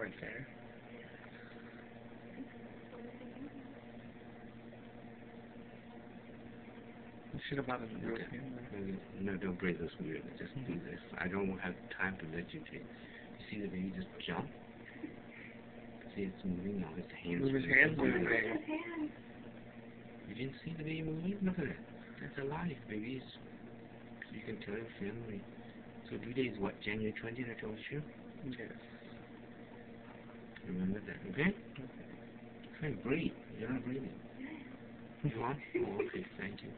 right there. You should have bought it in Okay. No, don't break this weird. Just do this. I don't have time to vegetate. You see the baby just jump? See, it's moving now. His hands. Move his hands moving. You didn't see the baby moving? Look at it. That's alive, babies. You can tell your family. So due date is what? January 20th, I told you? Yes. Remember that, okay? Okay, breathe. You're not breathing. You want? Oh, okay, thank you.